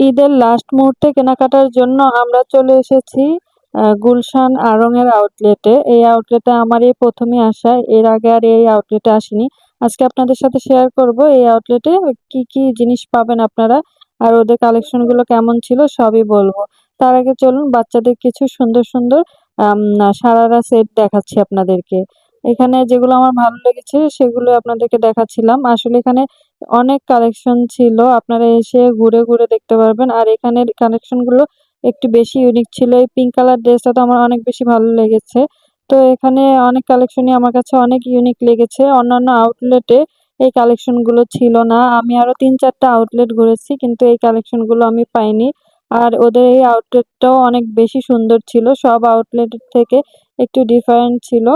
ঈদের লাস্ট মুহূর্তে কেনাকাটার জন্য আমরা চলে এসেছি গুলশান আড়ং-এর আউটলেটে। এই আউটলেটে আমার এই ১ম ই আসা। এর আগে আর এই আউটলেটে আসিনি। আজকে আপনাদের সাথে শেয়ার করব এই আউটলেটে কি, কি জিনিস পাবেন আপনারা আর ওদের কালেকশন গুলো কেমন ছিল সবই বলবো। তার আগে চলুন বাচ্চাদের কিছু সুন্দর, সুন্দর সারারা সেট দেখাচ্ছি আপনাদেরকে। এখানে যেগুলো আমার ভালো লেগেছে সেগুলো আপনাদেরকে দেখাচ্ছিলাম। আসলে এখানে অনেক কালেকশন ছিল। আপনারা এসে ঘুরে, ঘুরে দেখতে পারবেন। আর এখানের কালেকশন গুলো একটু বেশি ইউনিক ছিল। এই পিঙ্ক কালার ড্রেসটা তো আমার অনেক বেশি ভালো লেগেছে। তো এখানে অনেক কালেকশনই আমার কাছে অনেক ইউনিক লেগেছে। অন্যান্য আউটলেটে এই কালেকশন গুলো ছিল না। আমি আরো ৩-৪ টা আউটলেট ঘুরেছি কিন্তু এই কালেকশন গুলো আমি পাইনি। আর ওদের এই আউটলেটটাও অনেক বেশি সুন্দর ছিল। সব আউটলেটের থেকে একটু ডিফারেন্ট ছিল।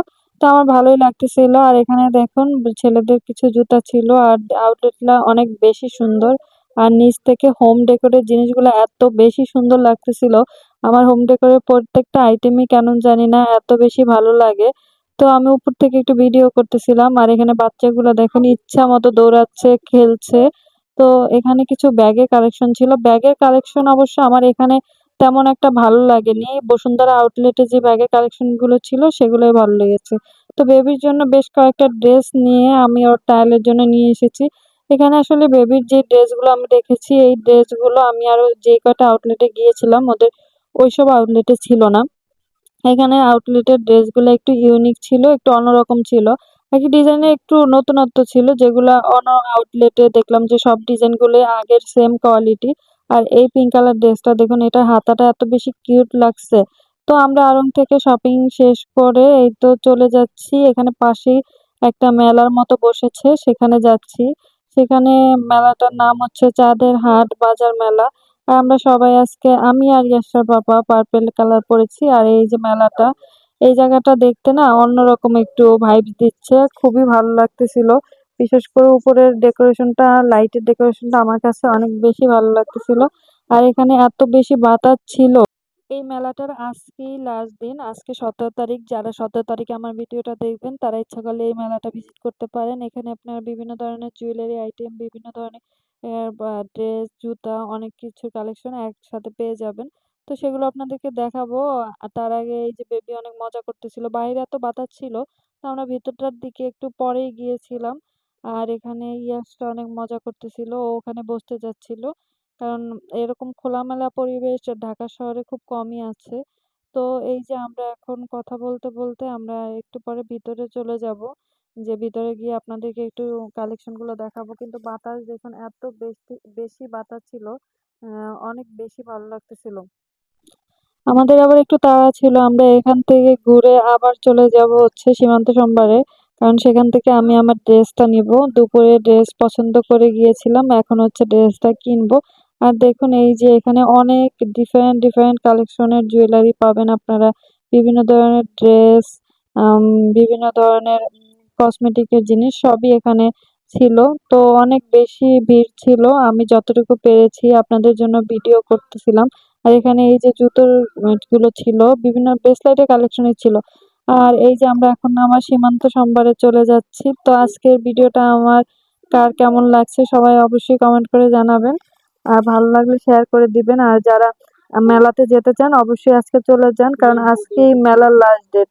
তো আমার ভালোই লাগতেছিল। আর এখানে দেখুন ছেলেদের কিছু জুতা ছিল। আর আউটলেটটা অনেক বেশি সুন্দর। আর নিচ থেকে হোম ডেকোরের জিনিসগুলো এত বেশি সুন্দর লাগতেছিল। আমার হোম ডেকোরের প্রত্যেকটা আইটেমই কেন জানি না এত বেশি ভালো লাগে। তো আমি উপর থেকে একটু ভিডিও করতেছিলাম। আর এখানে বাচ্চাগুলো দেখুন ইচ্ছা মতো দৌড়াচ্ছে, খেলছে। তো এখানে কিছু ব্যাগের কালেকশন ছিল। ব্যাগের কালেকশন অবশ্য আমার এখানে তেমন একটা ভালো লাগেনি। বসুন্ধরা আউটলেটে যে ব্যাগের কালেকশন গুলো ছিল সেগুলোই ভালো লেগেছে। তো বেবির জন্য বেশ কয়েকটা ড্রেস নিয়ে আমি ওর ট্রায়ালের জন্য নিয়ে এসেছি। এখানে আসলে বেবির যে ড্রেসগুলো আমি দেখেছি এই ড্রেসগুলো আমি আরো যে কটা আউটলেটে গিয়েছিলাম ওদের ওইসব আউটলেটে ছিল না। এখানে আউটলেটের ড্রেসগুলো একটু ইউনিক ছিল, একটু অন্যরকম ছিল। একই ডিজাইনের একটু নতুনত্ব ছিল যেগুলা অন্য আউটলেটে দেখলাম যে সব ডিজাইনগুলোই আগের সেম কোয়ালিটি। আর এই পিঙ্ক কালার ড্রেসটা দেখুন এটার হাতাটা এত বেশি কিউট লাগছে। তো আমরা আড়ং থেকে শপিং শেষ করে এই তো চলে যাচ্ছি। এখানে পাশেই একটা মেলার মতো বসেছে সেখানে যাচ্ছি। সেখানে মেলাটার নাম হচ্ছে চাঁদের হাট বাজার মেলা। আর আমরা সবাই আজকে আমি আর ইয়াসরার পাপা পার্পেল কালার পরেছি। আর এই যে মেলাটা এই জায়গাটা দেখতে না অন্যরকম একটু ভাইবস দিচ্ছে, খুবই ভালো লাগতেছিল। বিশেষ করে উপরের ডেকোরেশনটা লাইটের ডেকোরেশনটা আমার কাছে অনেক বেশি ভালো লাগতেছিল। আর এখানে এত বেশি বাতাস ছিল। এই মেলাটার আজকেই লাস্ট দিন, আজকে ১৭ তারিখ। যারা ১৭ তারিখে আমার ভিডিওটা দেখবেন তারা ইচ্ছা করলে এই মেলাটা ভিজিট করতে পারেন। এখানে আপনারা বিভিন্ন ধরনের জুয়েলারি আইটেম, বিভিন্ন ধরনের ড্রেস, জুতা অনেক কিছুর কালেকশন একসাথে পেয়ে যাবেন। তো সেগুলো আপনাদেরকে দেখাবো। আর তার আগে এই যে বেবি অনেক মজা করতেছিল। বাইরে এত বাতাস ছিল তো আমরা ভিতরটার দিকে একটু পরেই গিয়েছিলাম। আর এখানে ইয়াসটা অনেক মজা করতেছিল। ও ওখানে বসতে যাচ্ছিল। কারণ এরকম খোলামেলা পরিবেশ ঢাকা শহরে খুব কমই আছে। তো এই যে আমরা এখন কথা বলতে, বলতে আমরা একটু পরে ভিতরে চলে যাব। যে ভিতরে গিয়ে আপনাদেরকে একটু কালেকশন গুলো দেখাবো। কিন্তু বাতাস দেখুন এত বেশি, বেশি বাতাস ছিল। অনেক বেশি ভালো লাগতেছিল। আমাদের আবার একটু তাড়া ছিল। আমরা এখান থেকে ঘুরে আবার চলে যাব হচ্ছে সীমান্ত সম্ভারে। কারণ সেখান থেকে আমি আমার ড্রেসটা নিবো। দুপুরে ড্রেস পছন্দ করে গিয়েছিলাম। এখন হচ্ছে ড্রেসটা কিনবো। আর দেখুন এই যে এখানে অনেক ডিফারেন্ট, ডিফারেন্ট কালেকশনের জুয়েলারি পাবেন আপনারা। বিভিন্ন ধরনের ড্রেস, আম বিভিন্ন ধরনের কসমেটিকের জিনিস সবই এখানে ছিল। তো অনেক বেশি ভিড় ছিল। আমি যতটুকু পেরেছি আপনাদের জন্য ভিডিও করতেছিলাম। আর এখানে এই যে জুতোর গুলো ছিল, বিভিন্ন ব্রেসলেটের কালেকশনই ছিল। আর এই যে আমরা এখন আমার সীমান্ত সম্ভারে চলে যাচ্ছি। তো আজকের ভিডিওটা আমার কার কেমন লাগছে সবাই অবশ্যই কমেন্ট করে জানাবেন। আর ভালো লাগলে শেয়ার করে দিবেন। আর যারা মেলাতে যেতে চান অবশ্যই আজকে চলে যান কারণ আজকেই মেলার লাস্ট ডেট।